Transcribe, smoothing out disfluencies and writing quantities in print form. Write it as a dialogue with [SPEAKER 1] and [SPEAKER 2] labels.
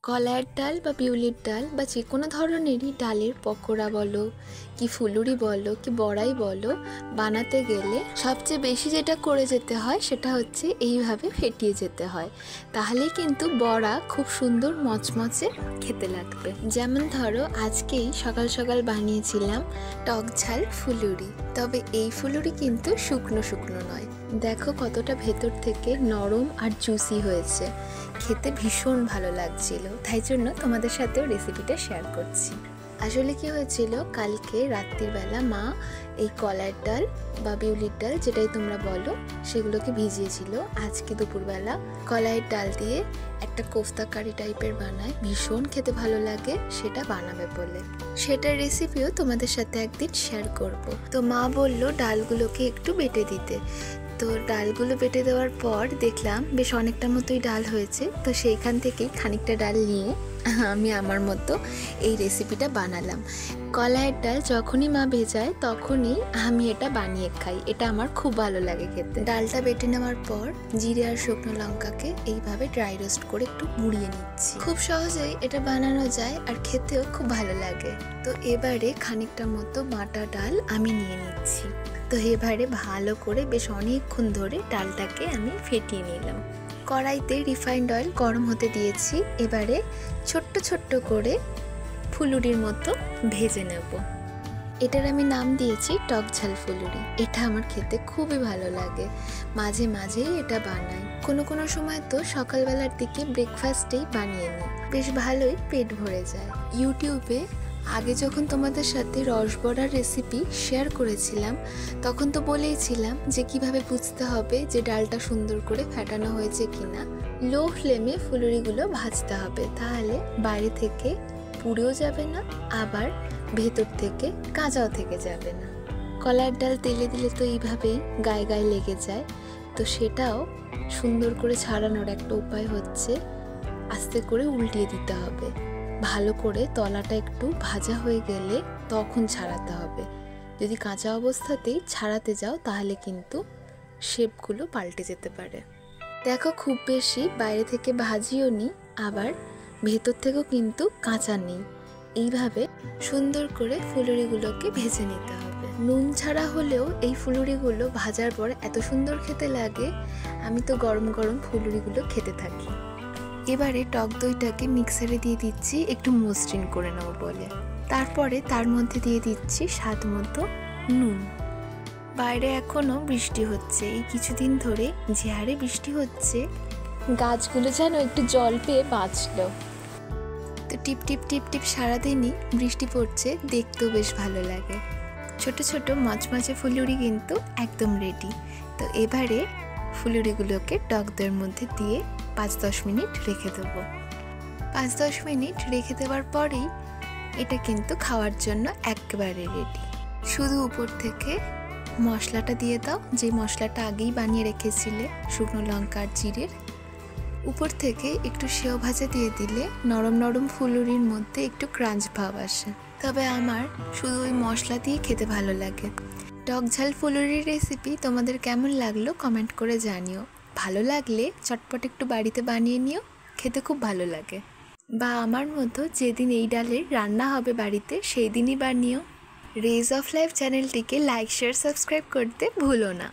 [SPEAKER 1] কলাইয়ের ডাল বা বিউলির ডাল বা যে কোনো ধরনেরই ডালের পকোড়া বলো কি ফুলুরি বলো কি বড়াই বলো বানাতে গেলে সবচেয়ে বেশি যেটা করে যেতে হয় সেটা হচ্ছে এইভাবে ফেটিয়ে যেতে হয়, তাহলেই কিন্তু বড়া খুব সুন্দর মচমচে খেতে লাগবে। যেমন ধরো আজকেই সকাল সকাল বানিয়েছিলাম টক ঝাল ফুলুরি, তবে এই ফুলুরি কিন্তু শুকনো শুকনো নয়, দেখো কতটা ভেতর থেকে নরম আর জুসি হয়েছে, খেতে ভীষণ ভালো লাগছিল, তাই জন্য তোমাদের সাথেও রেসিপিটা শেয়ার করছি। আসলে কি হয়েছিল, কালকে রাত্রিবেলা মা এই কলাইয়ের ডাল বা বিউলির ডাল যেটাই তোমরা বলো সেগুলোকে ভিজিয়েছিল। আজকে দুপুরবেলা কলাইয়ের ডাল দিয়ে একটা কোফতা কারি টাইপের বানায়, ভীষণ খেতে ভালো লাগে, সেটা বানাবে বলে, সেটার রেসিপিও তোমাদের সাথে একদিন শেয়ার করব। তো মা বলল ডালগুলোকে একটু বেটে দিতে, তো ডালগুলো বেটে দেওয়ার পর দেখলাম বেশ অনেকটার মতোই ডাল হয়েছে, তো সেইখান থেকেই খানিকটা ডাল নিয়ে আমি আমার মতো এই রেসিপিটা বানালাম। কলাইয়ের ডাল যখনই মা ভেজায় তখনই আমি এটা বানিয়ে খাই, এটা আমার খুব ভালো লাগে খেতে। ডালটা বেটে নেওয়ার পর জিরে আর শুকনো লঙ্কাকে এইভাবে ড্রাই রোস্ট করে একটু মুড়িয়ে নিচ্ছি, খুব সহজেই এটা বানানো যায় আর খেতেও খুব ভালো লাগে। তো এবারে খানিকটা মতো বাটা ডাল আমি নিয়ে নিচ্ছি, তো এবারে ভালো করে বেশ অনেকক্ষণ ধরে ডালটাকে আমি ফেটিয়ে নিলাম। কড়াইতে রিফাইন্ড অয়েল গরম হতে দিয়েছি, এবারে ছোট্ট ছোট্ট করে ফুলুরির মতো ভেজে নেব। এটার আমি নাম দিয়েছি টক ঝাল ফুলুরি, এটা আমার খেতে খুবই ভালো লাগে, মাঝে মাঝেই এটা বানাই, কোনো কোনো সময় তো সকালবেলার দিকে ব্রেকফাস্টেই বানিয়ে নিই, বেশ ভালোই পেট ভরে যায়। ইউটিউবে আগে যখন তোমাদের সাথে রসবড়ার রেসিপি শেয়ার করেছিলাম তখন তো বলেইছিলাম যে কিভাবে বুঝতে হবে যে ডালটা সুন্দর করে ফেটানো হয়েছে কিনা। লো ফ্লেমে ফুলুরিগুলো ভাজতে হবে, তাহলে বাইরে থেকে পুড়েও যাবে না আবার ভেতর থেকে কাঁচাও থেকে যাবে না। কলাইয়ের ডাল তেলে দিলে তো এইভাবেই গায়ে গায়ে লেগে যায়, তো সেটাও সুন্দর করে ছাড়ানোর একটা উপায় হচ্ছে আস্তে করে উল্টিয়ে দিতে হবে, ভালো করে তলাটা একটু ভাজা হয়ে গেলে তখন ছাড়াতে হবে, যদি কাঁচা অবস্থাতেই ছাড়াতে যাও তাহলে কিন্তু শেপগুলো পাল্টে যেতে পারে। দেখো খুব বেশি বাইরে থেকে ভাজিও নি আবার ভেতর থেকেও কিন্তু কাঁচা নেই, এইভাবে সুন্দর করে ফুলুরিগুলোকে ভেজে নিতে হবে। নুন ছাড়া হলেও এই ফুলুরিগুলো ভাজার পর এত সুন্দর খেতে লাগে, আমি তো গরম গরম ফুলুরিগুলো খেতে থাকি। এবারে টক দইটাকে মিক্সারে দিয়ে দিচ্ছি একটু মসৃণ করে নেব বলে, তারপরে তার মধ্যে দিয়ে দিচ্ছি স্বাদ মতো নুন। বাইরে এখনও বৃষ্টি হচ্ছে, এই কিছুদিন ধরে যে হারে বৃষ্টি হচ্ছে গাছগুলো যেন একটু জল পেয়ে বাঁচলো। তো টিপ টিপ টিপ টিপ সারাদিনই বৃষ্টি পড়ছে, দেখতেও বেশ ভালো লাগে। ছোট ছোট মচমচে ফুলুরি কিন্তু একদম রেডি। তো এবারে ফুলুরিগুলোকে টক দইয়ের মধ্যে দিয়ে 5-10 মিনিট রেখে দেবো। 5-10 মিনিট রেখে দেওয়ার পরেই এটা কিন্তু খাওয়ার জন্য একেবারে রেডি। শুধু উপর থেকে মশলাটা দিয়ে দাও, যে মশলাটা আগেই বানিয়ে রেখেছিলে শুকনো লঙ্কা আর জিরের, উপর থেকে একটু সেও ভাজা দিয়ে দিলে নরম নরম ফুলুরির মধ্যে একটু ক্রাঞ্চ ভাব আসে। তবে আমার শুধু ওই মশলা দিয়ে খেতে ভালো লাগে। টক ঝাল ফুলুরির রেসিপি তোমাদের কেমন লাগলো কমেন্ট করে জানিও, ভালো লাগলে চটপট একটু বাড়িতে বানিয়ে নিও, খেতে খুব ভালো লাগে। বা আমার মতো যেদিন এই ডালের রান্না হবে বাড়িতে সেই দিনই বানিও। রেজ অফ লাইফ চ্যানেলটিকে লাইক শেয়ার সাবস্ক্রাইব করতে ভুলো না।